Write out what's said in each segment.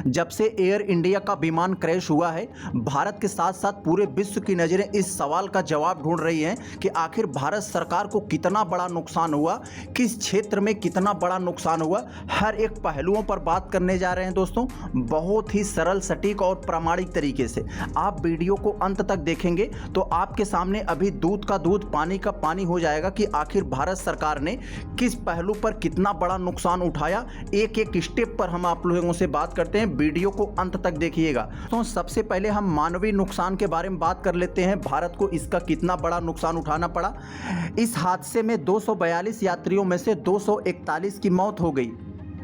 जब से air India का विमान क्रैश हुआ है, भारत के साथ साथ पूरे विश्व की नज़रें इस सवाल का जवाब ढूंढ रही हैं कि आखिर भारत सरकार को कितना बड़ा नुकसान हुआ, किस क्षेत्र में कितना बड़ा नुकसान हुआ। हर एक पहलुओं पर बात करने जा रहे हैं दोस्तों, बहुत ही सरल, सटीक और प्रामाणिक तरीके से। आप वीडियो को अंत तक देखेंगे तो आपके सामने अभी दूध का दूध, पानी का पानी हो जाएगा कि आखिर भारत सरकार ने किस पहलू पर कितना बड़ा नुकसान उठाया। एक एक स्टेप पर हम आप लोगों से बात करते हैं, वीडियो को अंत तक देखिएगा। तो सबसे पहले हम मानवीय नुकसान के बारे में बात कर लेते हैं, भारत को इसका कितना बड़ा नुकसान उठाना पड़ा। इस हादसे में 242 यात्रियों में से 241 की मौत हो गई,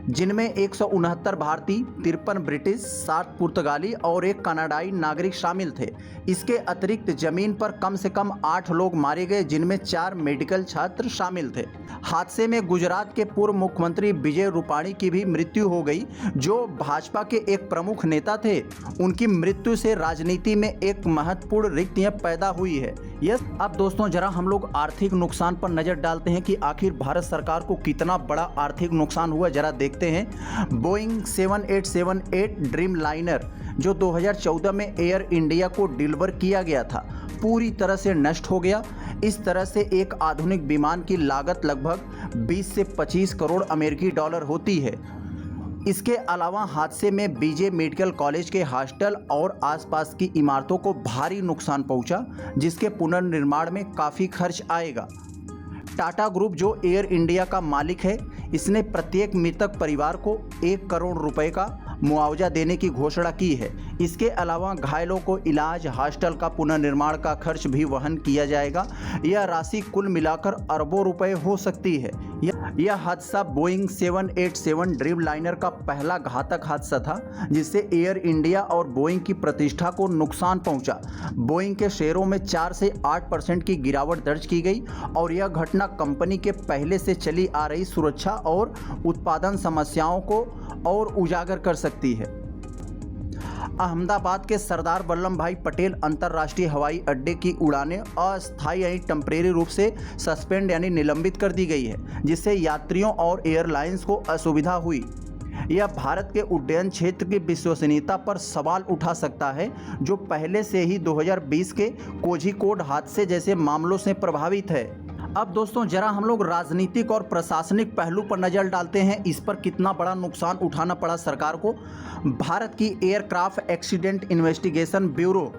जिनमें 169 भारतीय, 53 ब्रिटिश, 60 पुर्तगाली और एक कनाडाई नागरिक शामिल थे। इसके अतिरिक्त जमीन पर कम से कम 8 लोग मारे गए, जिनमें 4 मेडिकल छात्र शामिल थे। हादसे में गुजरात के पूर्व मुख्यमंत्री विजय रूपाणी की भी मृत्यु हो गई, जो भाजपा के एक प्रमुख नेता थे। उनकी मृत्यु से राजनीति में एक महत्वपूर्ण रिक्तियां पैदा हुई है। अब दोस्तों जरा हम लोग आर्थिक नुकसान पर नजर डालते हैं कि आखिर भारत सरकार को कितना बड़ा आर्थिक नुकसान हुआ, जरा देखते हैं। बोइंग 7878 ड्रीम लाइनर जो 2014 में एयर इंडिया को डिलीवर किया गया था, पूरी तरह से नष्ट हो गया। इस तरह से एक आधुनिक विमान की लागत लगभग 20 से 25 करोड़ अमेरिकी डॉलर होती है। इसके अलावा हादसे में बीजे मेडिकल कॉलेज के हॉस्टल और आसपास की इमारतों को भारी नुकसान पहुंचा, जिसके पुनर्निर्माण में काफ़ी खर्च आएगा। टाटा ग्रुप जो एयर इंडिया का मालिक है, इसने प्रत्येक मृतक परिवार को 1 करोड़ रुपए का मुआवजा देने की घोषणा की है। इसके अलावा घायलों को इलाज, हॉस्टल का पुनर्निर्माण का खर्च भी वहन किया जाएगा। यह राशि कुल मिलाकर अरबों रुपए हो सकती है। यह हादसा बोइंग 787 ड्रीम लाइनर का पहला घातक हादसा था, जिससे एयर इंडिया और बोइंग की प्रतिष्ठा को नुकसान पहुंचा। बोइंग के शेयरों में 4 से 8% की गिरावट दर्ज की गई और यह घटना कंपनी के पहले से चली आ रही सुरक्षा और उत्पादन समस्याओं को और उजागर कर सकती है। अहमदाबाद के सरदार वल्लभ भाई पटेल अंतर्राष्ट्रीय हवाई अड्डे की उड़ानें अस्थायी यानी टेम्परेरी रूप से सस्पेंड यानी निलंबित कर दी गई है, जिससे यात्रियों और एयरलाइंस को असुविधा हुई। यह भारत के उड्डयन क्षेत्र की विश्वसनीयता पर सवाल उठा सकता है, जो पहले से ही 2020 के कोझिकोड हादसे जैसे मामलों से प्रभावित है। अब दोस्तों जरा हम लोग राजनीतिक और प्रशासनिक पहलू पर नजर डालते हैं, इस पर कितना बड़ा नुकसान उठाना पड़ा सरकार को। भारत की एयरक्राफ्ट एक्सीडेंट इन्वेस्टिगेशन ब्यूरो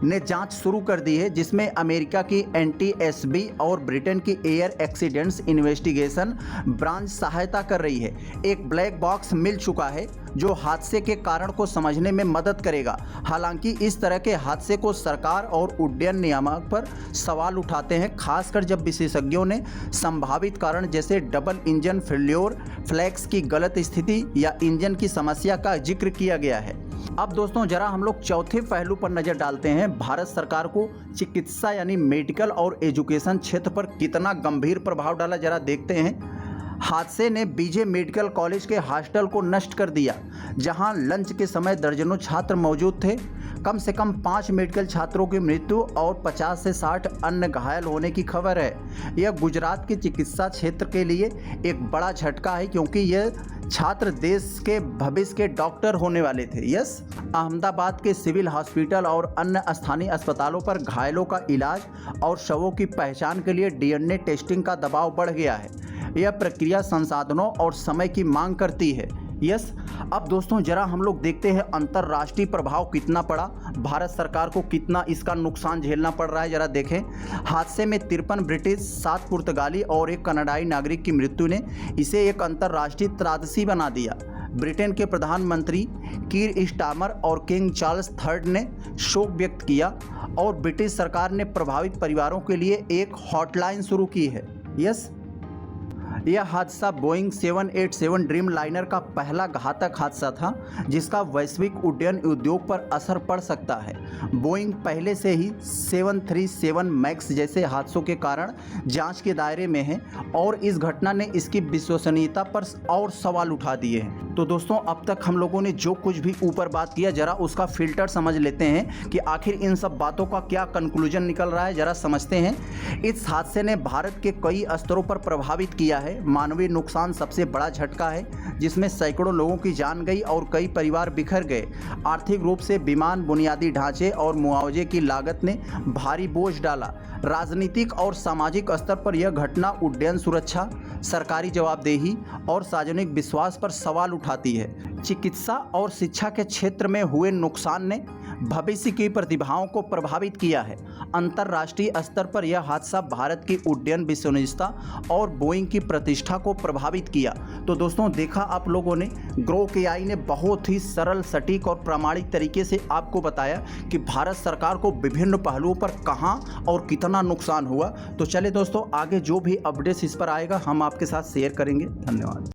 ने जांच शुरू कर दी है, जिसमें अमेरिका की NTSB और ब्रिटेन की एयर एक्सीडेंट्स इन्वेस्टिगेशन ब्रांच सहायता कर रही है। एक ब्लैक बॉक्स मिल चुका है जो हादसे के कारण को समझने में मदद करेगा। हालांकि इस तरह के हादसे को सरकार और उड्डयन नियामक पर सवाल उठाते हैं, खासकर जब विशेषज्ञों ने संभावित कारण जैसे डबल इंजन फेल्योर, फ्लैप्स की गलत स्थिति या इंजन की समस्या का जिक्र किया गया है। अब दोस्तों जरा हम लोग चौथे पहलू पर नजर डालते हैं, भारत सरकार को चिकित्सा यानी मेडिकल और एजुकेशन क्षेत्र पर कितना गंभीर प्रभाव डाला, जरा देखते हैं। हादसे ने बीजे मेडिकल कॉलेज के हॉस्टल को नष्ट कर दिया, जहां लंच के समय दर्जनों छात्र मौजूद थे। कम से कम 5 मेडिकल छात्रों की मृत्यु और 50 से 60 अन्य घायल होने की खबर है। यह गुजरात के चिकित्सा क्षेत्र के लिए एक बड़ा झटका है, क्योंकि यह छात्र देश के भविष्य के डॉक्टर होने वाले थे। अहमदाबाद के सिविल हॉस्पिटल और अन्य स्थानीय अस्पतालों पर घायलों का इलाज और शवों की पहचान के लिए DNA टेस्टिंग का दबाव बढ़ गया है। यह प्रक्रिया संसाधनों और समय की मांग करती है। अब दोस्तों जरा हम लोग देखते हैं अंतर्राष्ट्रीय प्रभाव कितना पड़ा, भारत सरकार को कितना इसका नुकसान झेलना पड़ रहा है, जरा देखें। हादसे में 53 ब्रिटिश, 7 पुर्तगाली और एक कनाडाई नागरिक की मृत्यु ने इसे एक अंतर्राष्ट्रीय त्रासदी बना दिया। ब्रिटेन के प्रधानमंत्री कीर स्टारमर और किंग चार्ल्स III ने शोक व्यक्त किया और ब्रिटिश सरकार ने प्रभावित परिवारों के लिए एक हॉटलाइन शुरू की है। यह हादसा बोइंग 787 ड्रीम लाइनर का पहला घातक हादसा था, जिसका वैश्विक उड्डयन उद्योग पर असर पड़ सकता है। बोइंग पहले से ही 737 मैक्स जैसे हादसों के कारण जांच के दायरे में है और इस घटना ने इसकी विश्वसनीयता पर और सवाल उठा दिए हैं। तो दोस्तों अब तक हम लोगों ने जो कुछ भी ऊपर बात किया, जरा उसका फिल्टर समझ लेते हैं कि आखिर इन सब बातों का क्या कंक्लूजन निकल रहा है, जरा समझते हैं। इस हादसे ने भारत के कई स्तरों पर प्रभावित किया है। है। मानवीय नुकसान सबसे बड़ा झटका है, जिसमें सैकड़ों लोगों की जान गई और कई परिवार बिखर गए। आर्थिक रूप से विमान, बुनियादी ढांचे और मुआवजे की लागत ने भारी बोझ डाला। राजनीतिक और सामाजिक स्तर पर यह घटना उड्डयन सुरक्षा, सरकारी जवाबदेही और सार्वजनिक विश्वास पर सवाल उठाती है। चिकित्सा और शिक्षा के क्षेत्र में हुए नुकसान ने भविष्य की प्रतिभाओं को प्रभावित किया है। अंतर्राष्ट्रीय स्तर पर यह हादसा भारत की उड्डयन विश्वसनीयता और बोइंग की प्रतिष्ठा को प्रभावित किया। तो दोस्तों, देखा आप लोगों ने, ग्रोक एआई ने बहुत ही सरल, सटीक और प्रामाणिक तरीके से आपको बताया कि भारत सरकार को विभिन्न पहलुओं पर कहां और कितना नुकसान हुआ। तो चले दोस्तों, आगे जो भी अपडेट्स इस पर आएगा हम आपके साथ शेयर करेंगे। धन्यवाद।